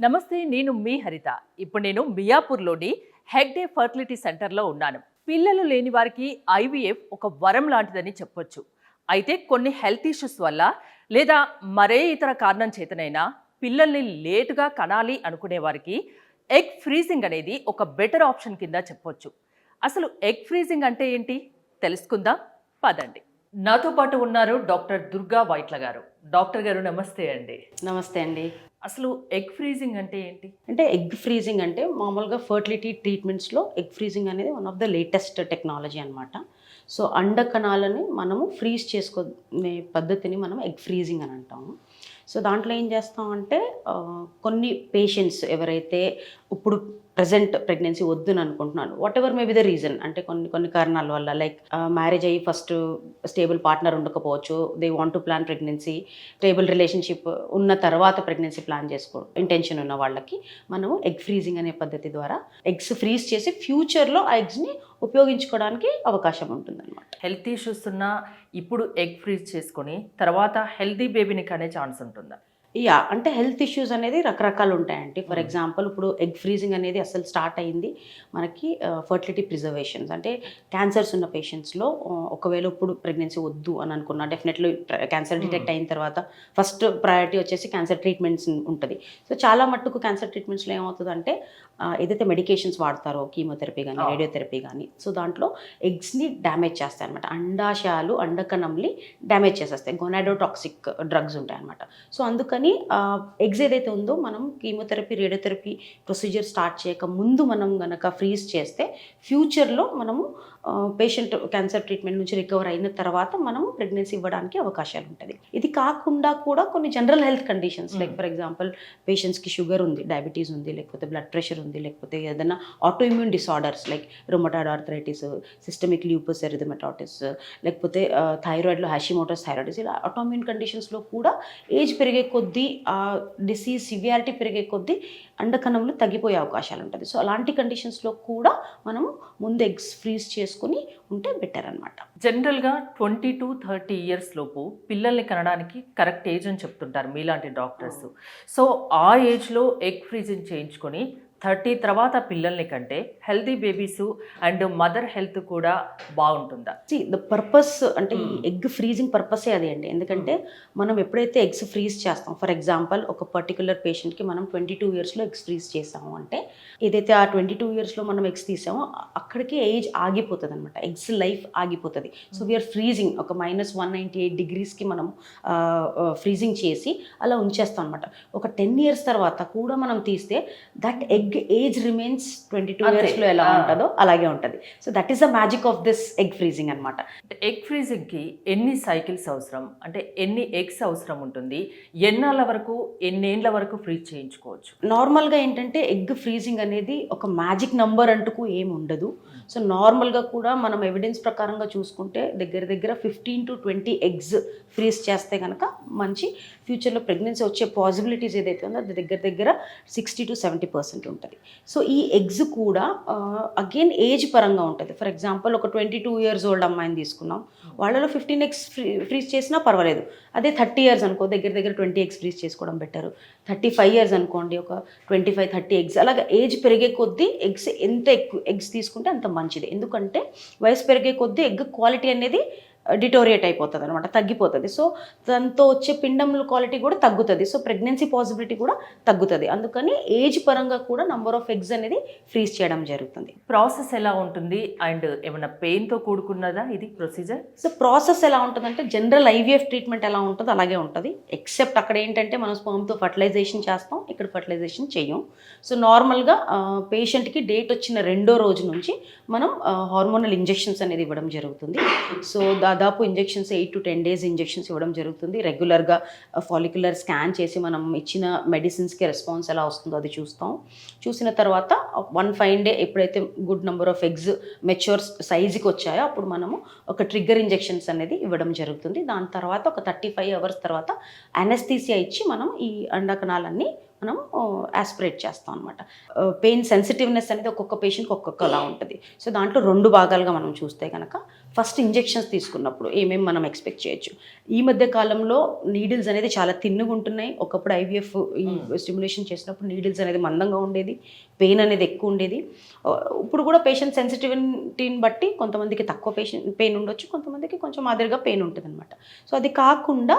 నమస్తే, నేను మీ హరిత. ఇప్పుడు నేను మియాపూర్లోని హెగ్డే ఫర్టిలిటీ సెంటర్లో ఉన్నాను. పిల్లలు లేని వారికి ఐవీఎఫ్ ఒక వరం లాంటిదని చెప్పొచ్చు. అయితే కొన్ని హెల్త్ ఇష్యూస్ వల్ల లేదా మరే ఇతర కారణం చేతనైనా పిల్లల్ని లేటుగా కనాలి అనుకునే వారికి ఎగ్ ఫ్రీజింగ్ అనేది ఒక బెటర్ ఆప్షన్ కింద చెప్పొచ్చు. అసలు ఎగ్ ఫ్రీజింగ్ అంటే ఏంటి తెలుసుకుందాం, పదండి. నాతో పాటు ఉన్నారు డాక్టర్ దుర్గా వైట్ల గారు. డాక్టర్ గారు నమస్తే అండి. నమస్తే అండి. అసలు ఎగ్ ఫ్రీజింగ్ అంటే ఏంటి? అంటే ఎగ్ ఫ్రీజింగ్ అంటే మామూలుగా ఫర్టిలిటీ ట్రీట్మెంట్స్లో ఎగ్ ఫ్రీజింగ్ అనేది one of the latest technology అనమాట. సో అండ కణాలని మనము ఫ్రీజ్ చేసుకునే పద్ధతిని మనం ఎగ్ ఫ్రీజింగ్ అని అంటాము. సో దాంట్లో ఏం చేస్తామంటే కొన్ని పేషెంట్స్ ఎవరైతే ఇప్పుడు ప్రజెంట్ ప్రెగ్నెన్సీ వద్దుని అనుకుంటున్నాను, what ever may be the reason, అంటే కొన్ని కారణాల వల్ల, లైక్ మ్యారేజ్ అయ్యి ఫస్ట్ స్టేబుల్ పార్ట్నర్ ఉండకపోవచ్చు, they want to plan pregnancy, stable relationship ఉన్న తర్వాత ప్రెగ్నెన్సీ ప్లాన్ చేసుకో ఇంటెన్షన్ ఉన్న వాళ్ళకి మనము ఎగ్ ఫ్రీజింగ్ అనే పద్ధతి ద్వారా ఎగ్స్ ఫ్రీజ్ చేసి ఫ్యూచర్లో ఆ ఎగ్స్ని ఉపయోగించుకోవడానికి అవకాశం ఉంటుందన్నమాట. హెల్త్ ఇష్యూస్ ఉన్నా ఇప్పుడు ఎగ్ ఫ్రీజ్ చేసుకొని తర్వాత హెల్తీ బేబీని కనే ఛాన్స్ ఉంటుందా? అంటే హెల్త్ ఇష్యూస్ అనేది రకరకాలు ఉంటాయండి. ఫర్ ఎగ్జాంపుల్ ఇప్పుడు ఎగ్ ఫ్రీజింగ్ అనేది అసలు స్టార్ట్ అయ్యింది మనకి ఫర్టిలిటీ ప్రిజర్వేషన్స్, అంటే క్యాన్సర్స్ ఉన్న పేషెంట్స్లో ఒకవేళ ఇప్పుడు ప్రెగ్నెన్సీ వద్దు అని అనుకున్నా, డెఫినెట్లీ క్యాన్సర్ డిటెక్ట్ అయిన తర్వాత ఫస్ట్ ప్రయారిటీ వచ్చేసి క్యాన్సర్ ట్రీట్మెంట్స్ ఉంటుంది. సో చాలా మట్టుకు క్యాన్సర్ ట్రీట్మెంట్స్లో ఏమవుతుందంటే ఏదైతే మెడికేషన్స్ వాడతారో, కీమోథెరపీ కానీ రేడియోథెరపీ కానీ, సో దాంట్లో ఎగ్స్ని డ్యామేజ్ చేస్తాయి అనమాట. అండాశయాలు అండకణంని డ్యామేజ్ చేసేస్తాయి, గొనాడోటాక్సిక్ డ్రగ్స్ ఉంటాయి అనమాట. సో అందుకని ఎగ్స్ ఏదైతే ఉందో మనం కీమోథెరపీ రేడియోథెరపీ ప్రొసీజర్ స్టార్ట్ చేయక ముందు మనం గనక ఫ్రీజ్ చేస్తే ఫ్యూచర్లో మనము పేషెంట్ క్యాన్సర్ ట్రీట్మెంట్ నుంచి రికవర్ అయిన తర్వాత మనము ప్రెగ్నెన్సీ ఇవ్వడానికి అవకాశాలు ఉంటుంది. ఇది కాకుండా కూడా కొన్ని general health conditions, like for example పేషెంట్స్కి షుగర్ ఉంది, డయాబెటీస్ ఉంది, లేకపోతే బ్లడ్ ప్రెషర్ ఉంది, లేకపోతే ఏదైనా auto immune disorders like rheumatoid arthritis, systemic lupus erythematosus, లేకపోతే థైరాయిడ్లో హ్యాషిమోటోస్ థైరాయిడిస్, ఇలా ఆటోఇమ్యూన్ కండిషన్స్లో కూడా ఏజ్ పెరిగే కొద్దీ ఆ డిసీజ్ సివియారిటీ పెరిగే కొద్దీ అండకణంలో తగ్గిపోయే అవకాశాలు ఉంటుంది. సో అలాంటి కండిషన్స్లో కూడా మనము ముందు ఎగ్స్ ఫ్రీజ్ చేసుకుని ఉంటే బెటర్ అనమాట. జనరల్గా 20 to 30 years లోపు పిల్లల్ని కనడానికి కరెక్ట్ ఏజ్ అని చెప్తుంటారు మీలాంటి డాక్టర్స్. సో ఆ ఏజ్లో ఎగ్ ఫ్రీజింగ్ చేయించుకొని 30 తర్వాత పిల్లల్ని కంటే healthy babies and mother health కూడా బాగుంటుందా? ద పర్పస్ అంటే ఈ ఎగ్ ఫ్రీజింగ్ పర్పసే అదే అండి. ఎందుకంటే మనం ఎప్పుడైతే ఎగ్స్ ఫ్రీజ్ చేస్తాం, ఫర్ ఎగ్జాంపుల్ ఒక పర్టికులర్ పేషెంట్కి మనం 22 yearsలో ఎగ్స్ ఫ్రీజ్ చేసాము అంటే, ఏదైతే ఆ 22 yearsలో మనం ఎగ్స్ తీసామో అక్కడికి ఏజ్ ఆగిపోతుంది అనమాట, ఎగ్స్ లైఫ్ ఆగిపోతుంది. సో వీఆర్ ఫ్రీజింగ్ ఒక -198 degreesకి మనం ఫ్రీజింగ్ చేసి అలా ఉంచేస్తాం అనమాట. ఒక 10 years తర్వాత కూడా మనం తీస్తే దట్ ఎగ్ ఏజ్ రిమైన్స్ 22 yearsలో ఎలా ఉంటుందో అలాగే ఉంటుంది. So that is the magic of this egg freezing అనమాట. ఎగ్ ఫ్రీజింగ్కి ఎన్ని సైకిల్స్ అవసరం, అంటే ఎన్ని ఎగ్స్ అవసరం ఉంటుంది, ఎన్నాళ్ళ వరకు ఎన్నేళ్ళ వరకు ఫ్రీజ్ చేయించుకోవచ్చు? నార్మల్గా ఏంటంటే ఎగ్ ఫ్రీజింగ్ అనేది ఒక మ్యాజిక్ నంబర్ అంటూ ఏమి ఉండదు. సో నార్మల్గా కూడా మనం ఎవిడెన్స్ ప్రకారంగా చూసుకుంటే దగ్గర 15 to 20 ఎగ్స్ ఫ్రీజ్ చేస్తే కనుక మంచి ఫ్యూచర్లో ప్రెగ్నెన్సీ వచ్చే పాసిబిలిటీస్ ఏదైతే ఉందో అది దగ్గర 60 to 70% ఉంటుంది. సో ఈ ఎగ్స్ కూడా అగైన్ ఏజ్ పరంగా ఉంటుంది. ఫర్ ఎగ్జాంపుల్ ఒక 22 years ఓల్డ్ అమ్మాయిని తీసుకున్నాం, వాళ్ళలో 15 eggs ఫ్రీజ్ చేసినా పర్వాలేదు. అదే 30 years అనుకో, దగ్గర 20 eggs ఫ్రీజ్ చేసుకోవడం బెటర్. 35 years అనుకోండి, ఒక 25-30 eggs. అలాగే ఏజ్ పెరిగే కొద్దీ ఎగ్స్ ఎంత ఎక్కువ ఎగ్స్ తీసుకుంటే అంత మంచిది. ఎందుకంటే వయసు పెరిగే కొద్దీ ఎగ్ క్వాలిటీ అనేది డిటోరియేట్ అయిపోతుంది అనమాట, తగ్గిపోతుంది. సో దాంతో వచ్చే పిండంల క్వాలిటీ కూడా తగ్గుతుంది. సో ప్రెగ్నెన్సీ పాసిబిలిటీ కూడా తగ్గుతుంది. అందుకని ఏజ్ పరంగా కూడా నంబర్ ఆఫ్ ఎగ్స్ అనేది ఫ్రీజ్ చేయడం జరుగుతుంది. ప్రాసెస్ ఎలా ఉంటుంది అండ్ ఏమైనా పెయిన్తో కూడుకున్నదా ఇది ప్రొసీజర్? సో ప్రాసెస్ ఎలా ఉంటుందంటే జనరల్ ఐవీఎఫ్ ట్రీట్మెంట్ ఎలా ఉంటుందో అలాగే ఉంటుంది, ఎక్సెప్ట్ అక్కడ ఏంటంటే మనం స్పర్మ్తో ఫర్టిలైజేషన్ చేస్తాం, ఇక్కడ ఫర్టిలైజేషన్ చెయ్యం. సో నార్మల్గా పేషెంట్కి డేట్ వచ్చిన 2వ రోజు నుంచి మనం హార్మోనల్ ఇంజెక్షన్స్ అనేది ఇవ్వడం జరుగుతుంది. సో దాదాపు ఇంజెక్షన్స్ 8 to 10 days ఇంజెక్షన్స్ ఇవ్వడం జరుగుతుంది. రెగ్యులర్గా ఫాలిక్యులర్ స్కాన్ చేసి మనం ఇచ్చిన మెడిసిన్స్కి రెస్పాన్స్ ఎలా వస్తుందో అది చూసిన తర్వాత 1 fine day ఎప్పుడైతే good number of eggs mature సైజుకి వచ్చాయో అప్పుడు మనము ఒక ట్రిగ్గర్ ఇంజెక్షన్స్ అనేది ఇవ్వడం జరుగుతుంది. దాని తర్వాత ఒక 35 hours తర్వాత అనెస్థీసియా ఇచ్చి మనం ఈ అండకణాలన్నీ మనం ఆస్పిరేట్ చేస్తాం అనమాట. పెయిన్ సెన్సిటివ్నెస్ అనేది ఒక్కొక్క పేషెంట్కి ఒక్కొక్కలా ఉంటుంది. సో దాంట్లో 2 భాగాలుగా మనం చూస్తే కనుక ఫస్ట్ ఇంజెక్షన్స్ తీసుకున్నప్పుడు ఏమేమి మనం ఎక్స్పెక్ట్ చేయొచ్చు. ఈ మధ్య కాలంలో నీడిల్స్ అనేది చాలా తిన్నుగా ఉంటున్నాయి. ఒకప్పుడు ఐవీఎఫ్ ఈ స్టిమ్యులేషన్ చేసినప్పుడు నీడిల్స్ అనేది మందంగా ఉండేది, పెయిన్ అనేది ఎక్కువ ఉండేది. ఇప్పుడు కూడా పేషెంట్ సెన్సిటివిటీని బట్టి కొంతమందికి తక్కువ పెయిన్ ఉండొచ్చు, కొంతమందికి కొంచెం మాదిరిగా పెయిన్ ఉంటుంది అనమాట. సో అది కాకుండా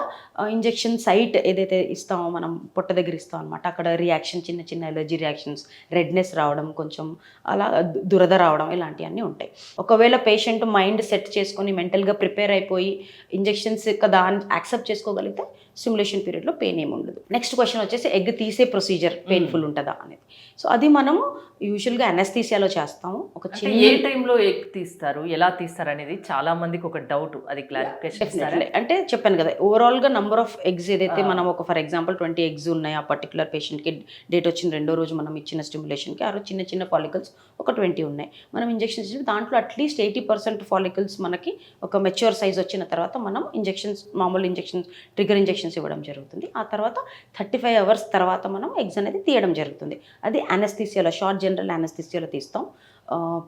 ఇంజెక్షన్ సైట్ ఏదైతే ఇస్తామో మనం పొట్ట దగ్గర ఇస్తాం అనమాట, అక్కడ రియాక్షన్ చిన్న చిన్న ఎలర్జీ రియాక్షన్స్, రెడ్నెస్ రావడం, కొంచెం అలా దురద రావడం, ఇలాంటివన్నీ ఉంటాయి. ఒకవేళ పేషెంట్ మైండ్ సెట్ చేసుకొని మెంటల్గా ప్రిపేర్ అయిపోయి ఇంజెక్షన్స్ కదా అని యాక్సెప్ట్ చేసుకోగలిగితే స్టిమ్యులేషన్ పీరియడ్లో పెయిన్ ఏమి ఉండదు. నెక్స్ట్ క్వశ్చన్ వచ్చేసి ఎగ్ తీసే ప్రొసీజర్ పెయిన్ఫుల్ ఉంటుందా అనేది. సో అది మనము యూజువల్గా అనస్థీసియాలో చేస్తాము. ఒక చిన్న ఏ టైంలో ఎగ్ తీస్తారు, ఎలా తీస్తారు అనేది చాలా మందికి ఒక డౌట్, అది క్లారిఫికేషన్. అంటే చెప్పాను కదా, ఓవరాల్గా నంబర్ ఆఫ్ ఎగ్స్ ఏదైతే మనం ఒక ఫర్ ఎగ్జాంపుల్ 20 ఎగ్స్ ఉన్నాయి, ఆ పర్టికులర్ పేషెంట్కి డేట్ వచ్చిన 2వ రోజు మనం ఇచ్చిన స్టిమ్యులేషన్కి ఆ రోజు చిన్న చిన్న ఫాలికల్స్ ఒక 20 ఉన్నాయి. మనం ఇంజెక్షన్స్ ఇచ్చి దాంట్లో అట్లీస్ట్ 80% ఫాలికల్స్ మనకి ఒక మెచ్యూర్ సైజ్ వచ్చిన తర్వాత మనం ఇంజెక్షన్స్, మామూలు ఇంజెక్షన్స్, ట్రిగర్ ఇంజెక్షన్స్ ఇవ్వడం జరుగుతుంది. ఆ తర్వాత 35 అవర్స్ తర్వాత మనం ఎగ్స్ అనేది తీయడం జరుగుతుంది. అది అనస్థీసియాలో, షార్ట్ జనరల్ అనస్థీసియాలో తీస్తాం.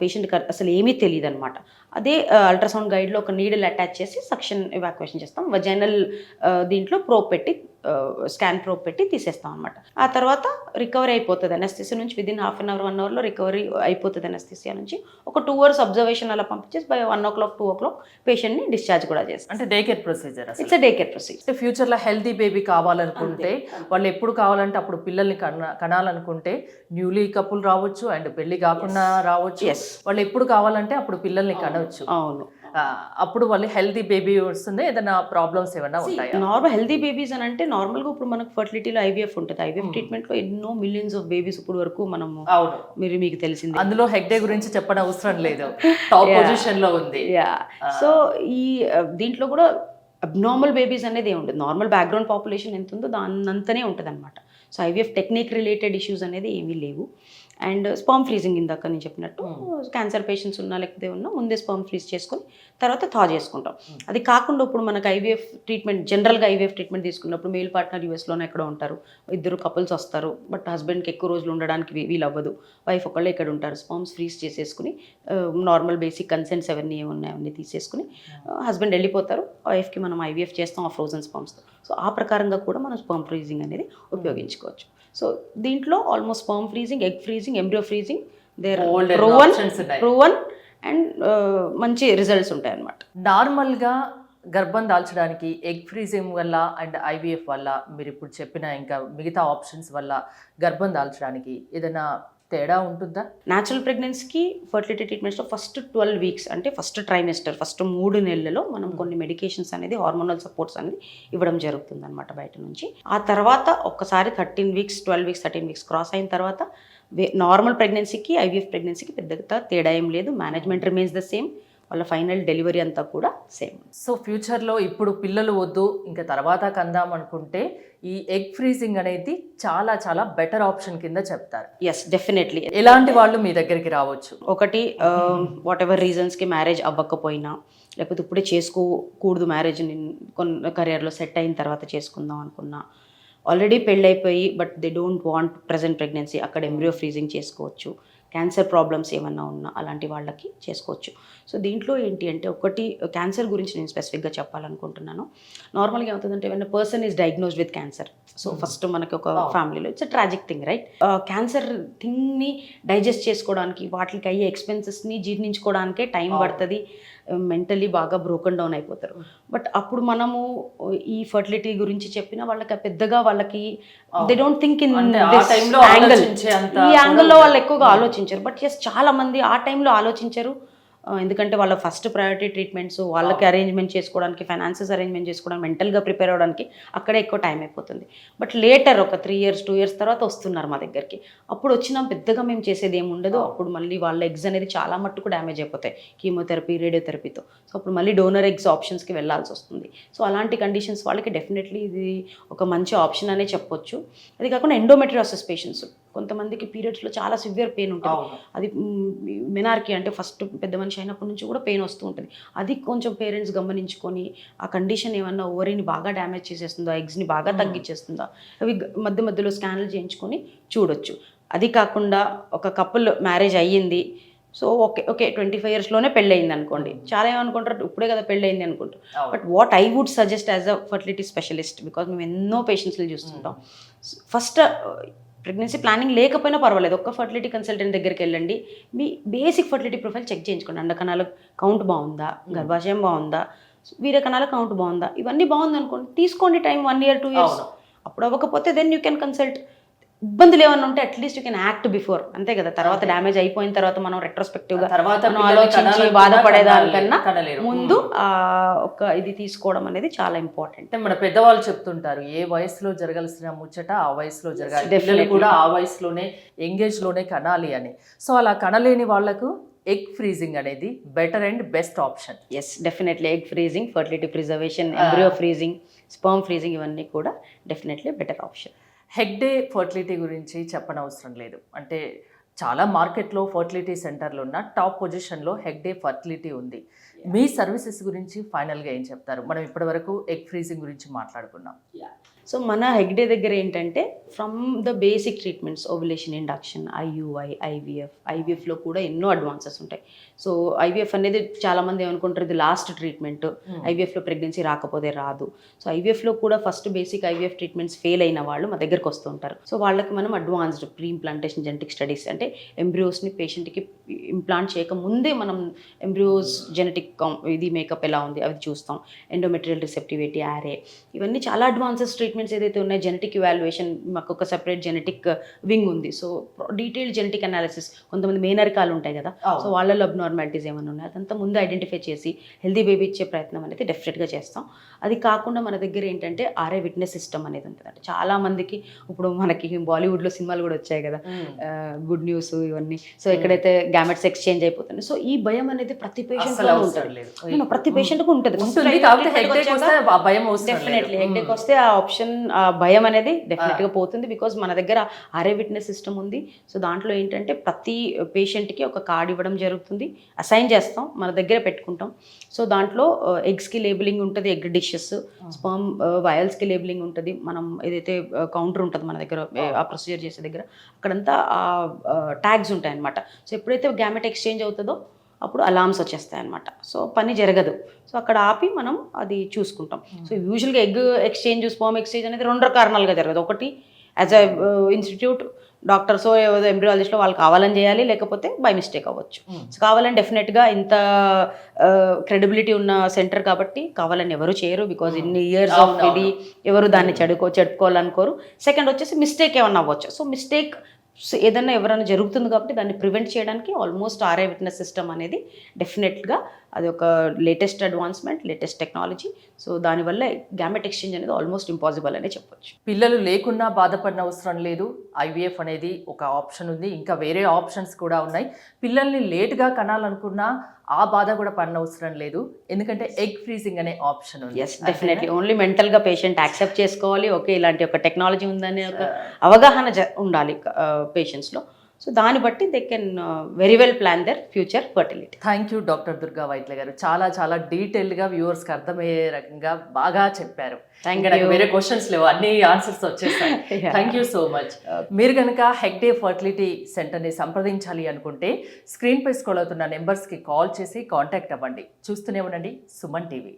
పేషెంట్కి అసలు ఏమీ తెలియదు అనమాట. అదే అల్ట్రాసౌండ్ గైడ్లో ఒక నీడిల్ అటాచ్ చేసి సక్షన్ ఎవాక్యుయేషన్ చేస్తాం. వజైనల్ దీంట్లో ప్రోబ్ పెట్టి, స్కాన్ ప్రోబ్ పెట్టి తీసేస్తాం అనమాట. ఆ తర్వాత రికవరీ అయిపోతుంది అనస్థీసియా నుంచి. విదిన్ హాఫ్ అన్ అవర్ 1 అవర్లో రికవరీ అయిపోతుంది అనస్థీసియా నుంచి. ఒక 2 అవర్స్ అబ్జర్వేషన్ అలా పంపించేసి బై 1 o'clock 2 o'clock పేషెంట్ని డిశ్చార్జ్ కూడా చేస్తాం. అంటే day care procedure. It's day care procedure. ఫ్యూచర్లో హెల్తీ బేబీ కావాలనుకుంటే, వాళ్ళు ఎప్పుడు కావాలంటే అప్పుడు పిల్లల్ని కనాలనుకుంటే న్యూలీ కపుల్ రావచ్చు అండ్ పెళ్లి కాకుండా రావచ్చు. వాళ్ళు ఎప్పుడు కావాలంటే అప్పుడు పిల్లల్ని కనవచ్చు. అవును. అప్పుడు వాళ్ళు హెల్తీ బేబీ వస్తుంది. ఏదైనా ప్రాబ్లమ్స్ ఏమైనా ఉంటాయా? నార్మల్ హెల్తీ బేబీస్ అని అంటే నార్మల్గా ఇప్పుడు మనకు ఫర్టిలిటీలో ఐవీఎఫ్ ఉంటుంది. ఐవీఎఫ్ ట్రీట్మెంట్లో ఎన్నో మిలియన్స్ ఆఫ్ బేబీస్ ఇప్పుడు వరకు మనము, మీకు తెలిసింది. అందులో హెగ్డే గురించి చెప్పడం అవసరం లేదు, టాప్ పొజిషన్ లో ఉంది. సో ఈ దీంట్లో కూడా అబ్నార్మల్ బేబీస్ అనేది ఏమి ఉండదు. నార్మల్ బ్యాక్గ్రౌండ్ పాపులేషన్ ఎంత ఉందో దానంతనే ఉంటుంది అనమాట. So IVF technique related issues అనేది ఏమీ లేవు. అండ్ స్పర్మ్ ఫ్రీజింగ్ ఇందాక నేను చెప్పినట్టు క్యాన్సర్ పేషెంట్స్ ఉన్నా లేకపోతే ఉన్నా ముందే స్పర్మ్ ఫ్రీజ్ చేసుకొని తర్వాత థా చేసుకుంటాం. అది కాకుండా ఇప్పుడు మనకు ఐవీఎఫ్ ట్రీట్మెంట్, జనరల్గా ఐవీఎఫ్ ట్రీట్మెంట్ తీసుకున్నప్పుడు మేల్ పార్ట్నర్ యూఎస్లోనే ఎక్కడో ఉంటారు, 2 కపుల్స్ వస్తారు, బట్ హస్బెండ్కి ఎక్కువ రోజులు ఉండడానికి వీలు అవ్వదు, వైఫ్ ఒకళ్ళే ఇక్కడ ఉంటారు. స్పర్మ్స్ ఫ్రీజ్ చేసేసుకుని నార్మల్ బేసిక్ కన్సెంట్స్ అవన్నీ ఏమున్నాయి అవన్నీ తీసేసుకుని హస్బెండ్ వెళ్ళిపోతారు, వైఫ్కి మనం ఐవీఎఫ్ చేస్తాం ఆ ఫ్రోజన్ స్పర్మ్స్తో. సో ఆ ప్రకారంగా కూడా మనం స్పర్మ్ ఫ్రీజింగ్ అనేది ఉపయోగించుకోవచ్చు. సో దీంట్లో almost sperm freezing, egg freezing, embryo freezing, they're proven and మంచి రిజల్ట్స్ ఉంటాయి అన్నమాట. నార్మల్గా గర్భం దాల్చడానికి ఎగ్ ఫ్రీజింగ్ వల్ల అండ్ ఐవీఎఫ్ వల్ల, మీరు ఇప్పుడు చెప్పిన ఇంకా మిగతా ఆప్షన్స్ వల్ల గర్భం దాల్చడానికి ఏదైనా తేడా ఉంటుందా? న్యాచురల్ ప్రెగ్నెన్సీకి ఫర్టిలిటీ ట్రీట్మెంట్స్లో ఫస్ట్ 12 వీక్స్ అంటే ఫస్ట్ ట్రైమెస్టర్, ఫస్ట్ 3 నెలలలో మనం కొన్ని మెడికేషన్స్ అనేది, హార్మోనల్ సపోర్ట్స్ అనేది ఇవ్వడం జరుగుతుంది అనమాట బయట నుంచి. ఆ తర్వాత ఒక్కసారి 13 వీక్స్ 12 వీక్స్ 13 వీక్స్ క్రాస్ అయిన తర్వాత నార్మల్ ప్రెగ్నెన్సీకి ఐవీఎఫ్ ప్రెగ్నెన్సీకి పెద్దగా తేడా ఏం లేదు. మేనేజ్మెంట్ రిమైన్స్ ద సేమ్, వాళ్ళ ఫైనల్ డెలివరీ అంతా కూడా సేమ్. సో ఫ్యూచర్లో ఇప్పుడు పిల్లలు వద్దు ఇంకా తర్వాత కందాం అనుకుంటే ఈ ఎగ్ ఫ్రీజింగ్ అనేది చాలా చాలా బెటర్ ఆప్షన్ కింద చెప్తారు. Yes, definitely. ఎలాంటి వాళ్ళు మీ దగ్గరికి రావచ్చు? ఒకటి, వాట్ ఎవర్ రీజన్స్కి మ్యారేజ్ అవ్వకపోయినా, లేకపోతే ఇప్పుడే చేసుకోకూడదు, మ్యారేజ్ కొన్ని కెరియర్లో సెట్ అయిన తర్వాత చేసుకుందాం అనుకున్నా, ఆల్రెడీ పెళ్ళైపోయి but they don't want present pregnancy, అక్కడ ఎంబ్రియో ఫ్రీజింగ్ చేసుకోవచ్చు. క్యాన్సర్ ప్రాబ్లమ్స్ ఏమన్నా ఉన్నా అలాంటి వాళ్ళకి చేసుకోవచ్చు. సో దీంట్లో ఏంటి అంటే, ఒకటి క్యాన్సర్ గురించి నేను స్పెసిఫిక్గా చెప్పాలనుకుంటున్నాను. నార్మల్గా ఏమవుతుందంటే when person is diagnosed with cancer, so first మనకి ఒక ఫ్యామిలీలో it's a tragic thing, right? Cancer థింగ్ని డైజెస్ట్ చేసుకోవడానికి, వాటికి అయ్యే ఎక్స్పెన్సెస్ని జీర్ణించుకోవడానికే టైం పడుతుంది, మెంటలీ బాగా బ్రోకన్ డౌన్ అయిపోతారు. బట్ అప్పుడు మనము ఈ ఫర్టిలిటీ గురించి చెప్పిన వాళ్ళకి పెద్దగా వాళ్ళకి they don't think in angle, ఈ యాంగిల్లో వాళ్ళు ఎక్కువగా ఆలోచించారు. బట్ ఎస్, చాలా మంది ఆ టైంలో ఆలోచించారు. ఎందుకంటే వాళ్ళ ఫస్ట్ ప్రయారిటీ ట్రీట్మెంట్స్, వాళ్ళకి అరేంజ్మెంట్ చేసుకోవడానికి, ఫైనాన్సెస్ అరేంజ్మెంట్ చేసుకోవడానికి, మెంటల్గా ప్రిపేర్ అవ్వడానికి అక్కడే ఎక్కువ టైం అయిపోతుంది. బట్ లేటర్ ఒక 3 years 2 years తర్వాత వస్తున్నారు మా దగ్గరికి. అప్పుడు వచ్చినా పెద్దగా మేము చేసేది ఏమి ఉండదు. అప్పుడు మళ్ళీ వాళ్ళ ఎగ్స్ అనేది చాలా మట్టుకు డ్యామేజ్ అయిపోతాయి కీమోథెరపీ, రేడియోథెరపీతో. సో అప్పుడు మళ్ళీ డోనర్ ఎగ్స్ ఆప్షన్స్కి వెళ్ళాల్సి వస్తుంది. సో అలాంటి కండిషన్స్ వాళ్ళకి డెఫినెట్లీ ఇది ఒక మంచి ఆప్షన్ అనే చెప్పొచ్చు. అది కాకుండా ఎండోమెట్రియోసిస్ పేషెంట్స్, కొంతమందికి పీరియడ్స్లో చాలా సివియర్ పెయిన్ ఉంటుంది. అది మెనార్కీ అంటే ఫస్ట్ పెద్ద మనిషి లాంచ్ అయినప్పటి నుంచి కూడా పెయిన్ వస్తూ ఉంటుంది. అది కొంచెం పేరెంట్స్ గమనించుకొని ఆ కండిషన్ ఏమన్నా ఓవరీని బాగా డ్యామేజ్ చేసేస్తుందా, ఎగ్స్ని బాగా తగ్గించేస్తుందా, అవి మధ్య మధ్యలో స్కాన్లు చేయించుకొని చూడొచ్చు. అది కాకుండా ఒక కపుల్ మ్యారేజ్ అయ్యింది, సో ఓకే 25 yearsలోనే పెళ్ళయింది అనుకోండి, చాలా ఏమనుకుంటారు ఇప్పుడే కదా పెళ్ళయింది అనుకుంటారు. But what I would suggest as a fertility specialist, because మేము ఎన్నో పేషెంట్స్ని చూస్తుంటాం. ఫస్ట్ ప్రెగ్నెన్సీ ప్లానింగ్ లేకపోయినా పర్వాలేదు, ఒక్క ఫర్టిలిటీ కన్సల్టెంట్ దగ్గరికి వెళ్ళండి, మీ బేసిక్ ఫర్టిలిటీ ప్రొఫైల్ చెక్ చేయించుకోండి. అండకణాల కౌంట్ బాగుందా, గర్భాశయం బాగుందా, వీర్యకణాల కౌంట్ బాగుందా, ఇవన్నీ బాగుంది అనుకోండి, తీసుకోండి టైం 1 year 2 years. అప్పుడు అవ్వకపోతే దెన్ యూ కెన్ కన్సల్ట్. ఇబ్బందులు ఏమన్నా ఉంటే at least you can act before, అంతే కదా. తర్వాత డ్యామేజ్ అయిపోయిన తర్వాత మనం రెట్రోస్పెక్టివ్గా మనం ఆలోచించి బాధపడేదానికన్నా ముందు ఒక ఇది తీసుకోవడం అనేది చాలా ఇంపార్టెంట్. అంటే మన పెద్దవాళ్ళు చెప్తుంటారు, ఏ వయసులో జరగాల్సిన ముచ్చట ఆ వయసులో జరగాలి, పిల్లలు కూడా ఆ వయసులోనే ఎంగేజ్లోనే కనాలి అని. సో అలా కనలేని వాళ్లకు ఎగ్ ఫ్రీజింగ్ అనేది better and best option. Yes, definitely egg freezing, fertility preservation, embryo freezing, sperm freezing, ఇవన్నీ కూడా definitely better option. Hegde fertility గురించి చెప్పనవసరం లేదు. అంటే చాలా మార్కెట్లో ఫర్టిలిటీ సెంటర్లు ఉన్న టాప్ పొజిషన్లో హెగ్డే ఫర్టిలిటీ ఉంది. మీ సర్వీసెస్ గురించి ఫైనల్గా ఏం చెప్తారు? మనం ఇప్పటివరకు ఎగ్ ఫ్రీజింగ్ గురించి మాట్లాడుకున్నాం. సో మన హెగ్డే దగ్గర ఏంటంటే from the basic treatments, ovulation induction, IUI, ఐవీఎఫ్లో కూడా ఎన్నో అడ్వాన్సెస్ ఉంటాయి. సో ఐవీఎఫ్ అనేది చాలామంది ఏమనుకుంటారు ఇది లాస్ట్ ట్రీట్మెంట్, ఐవీఎఫ్లో ప్రెగ్నెన్సీ రాకపోతే రాదు. సో ఐవీఎఫ్లో కూడా first basic IVF treatments fail అయిన వాళ్ళు మా దగ్గరకు వస్తూ ఉంటారు. సో వాళ్ళకి మనం advanced pre implantation genetic studies, అంటే ఎంబ్రియోస్ని పేషెంట్కి ఇంప్లాంట్ చేయకముందే మనం ఎంబ్రియోస్ జెనెటిక్ ఇది మేకప్ ఎలా ఉంది అవి చూస్తాం, ఎండోమెట్రియల్ రిసెప్టివిటీ, యారే, ఇవన్నీ చాలా అడ్వాన్సెస్ ట్రీట్మెంట్స్ ఏదైతే ఉన్నాయో. జెనెటిక్ ఇవాల్యుయేషన్, మాకు ఒక సెపరేట్ జెనెటిక్ వింగ్ ఉంది. సో డీటెయిల్డ్ జెనెటిక్ అనాలిసిస్, కొంతమంది మేనరికాలు ఉంటాయి కదా, సో వాళ్ళలో అబ్నార్మాలిటీస్ ఏమైనా ఉన్నాయి అదంతా ముందు ఐడెంటిఫై చేసి హెల్దీ బేబీ ఇచ్చే ప్రయత్నం అనేది డెఫినెట్గా చేస్తాం. అది కాకుండా మన దగ్గర ఏంటంటే ఆర్ఐ విట్నెస్ సిస్టమ్ అనేది ఉంటుంది. అంటే చాలా మందికి ఇప్పుడు మనకి బాలీవుడ్లో సినిమాలు కూడా వచ్చాయి కదా, గుడ్ న్యూస్ ఇవన్నీ. సో ఎక్కడైతే గ్యామెట్స్ ఎక్స్చేంజ్ అయిపోతుంది, సో ఈ భయం అనేది ప్రతి పేషెంట్లో ఉంటుంది, ప్రతి పేషెంట్కి ఉంటుంది. డెఫినెట్లీ హెగ్డేకి వస్తే ఆ ఆప్షన్, ఆ భయం అనేది డెఫినెట్గా పోతుంది. బికాజ్ మన దగ్గర ఆర్ఐ విట్నెస్ సిస్టమ్ ఉంది. సో దాంట్లో ఏంటంటే ప్రతి పేషెంట్కి ఒక కార్డ్ ఇవ్వడం జరుగుతుంది, అసైన్ చేస్తాం, మన దగ్గర పెట్టుకుంటాం. సో దాంట్లో ఎగ్స్కి లేబులింగ్ ఉంటుంది, ఎగ్ డిషెస్, స్పర్మ్ వయల్స్కి లేబులింగ్ ఉంటుంది. మనం ఏదైతే కౌంటర్ ఉంటుంది మన దగ్గర ఆ ప్రొసీజర్ చేసే దగ్గర, అక్కడంతా ట్యాగ్స్ ఉంటాయి అన్నమాట. సో ఎప్పుడైతే గ్యామెట్ ఎక్స్చేంజ్ అవుతుందో అప్పుడు అలామ్స్ వచ్చేస్తాయి అన్నమాట. సో పని జరగదు. సో అక్కడ ఆపి మనం అది చూసుకుంటాం. సో యూజువల్గా ఎగ్ ఎక్స్చేంజ్, స్పర్మ్ ఎక్స్చేంజ్ అనేది 2 కారణాలుగా జరగదు. ఒకటి యాజ్ అ ఇన్స్టిట్యూట్ డాక్టర్స్ ఎంబ్రియాలజిస్ట్లో వాళ్ళు కావాలని చేయాలి, లేకపోతే బై మిస్టేక్ అవ్వచ్చు. సో కావాలని డెఫినెట్గా ఇంత క్రెడిబిలిటీ ఉన్న సెంటర్ కాబట్టి కావాలని ఎవరు చేయరు, బికాజ్ ఇన్ని ఇయర్స్ ఆఫ్ ఇది ఎవరు దాన్ని చెప్పుకోవాలనుకోరు. సెకండ్ వచ్చేసి మిస్టేక్ ఏమన్నా అవ్వచ్చు. సో మిస్టేక్ ఏదైనా ఎవరైనా జరుగుతుంది కాబట్టి దాన్ని ప్రివెంట్ చేయడానికి ఆల్మోస్ట్ ఆర్ఐ విట్నెస్ సిస్టమ్ అనేది డెఫినెట్గా అది ఒక latest advancement, latest technology. So దానివల్ల గ్యామెట్ ఎక్స్చేంజ్ అనేది ఆల్మోస్ట్ ఇంపాసిబుల్ అనే చెప్పొచ్చు. పిల్లలు లేకున్నా బాధపడిన అవసరం లేదు, ఐవీఎఫ్ అనేది ఒక ఆప్షన్ ఉంది, ఇంకా వేరే ఆప్షన్స్ కూడా ఉన్నాయి. పిల్లల్ని లేట్గా కనాలనుకున్నా ఆ బాధ కూడా పడిన అవసరం లేదు, ఎందుకంటే ఎగ్ ఫ్రీజింగ్ అనే ఆప్షన్ ఉంది. ఎస్, డెఫినెట్లీ ఓన్లీ మెంటల్గా పేషెంట్ యాక్సెప్ట్ చేసుకోవాలి, ఓకే ఇలాంటి ఒక టెక్నాలజీ ఉందనే ఒక అవగాహన ఉండాలి పేషెంట్స్లో. సో దాన్ని బట్టి they can very well plan their future fertility. Thank you doctor Durga Vaitla గారు, చాలా చాలా డీటెయిల్డ్గా వ్యూవర్స్కి అర్థమయ్యే రకంగా బాగా చెప్పారు. నాకు వేరే క్వశ్చన్స్ లేవు, అన్ని ఆన్సర్స్ వచ్చేసాయి. Thank you so much. మీరు కనుక హెగ్డే ఫర్టిలిటీ సెంటర్ని సంప్రదించాలి అనుకుంటే స్క్రీన్ పై స్క్రోల్ అవుతున్న నెంబర్స్కి కాల్ చేసి కాంటాక్ట్ అవ్వండి. చూస్తూనే ఉండండి సుమన్ టీవీ.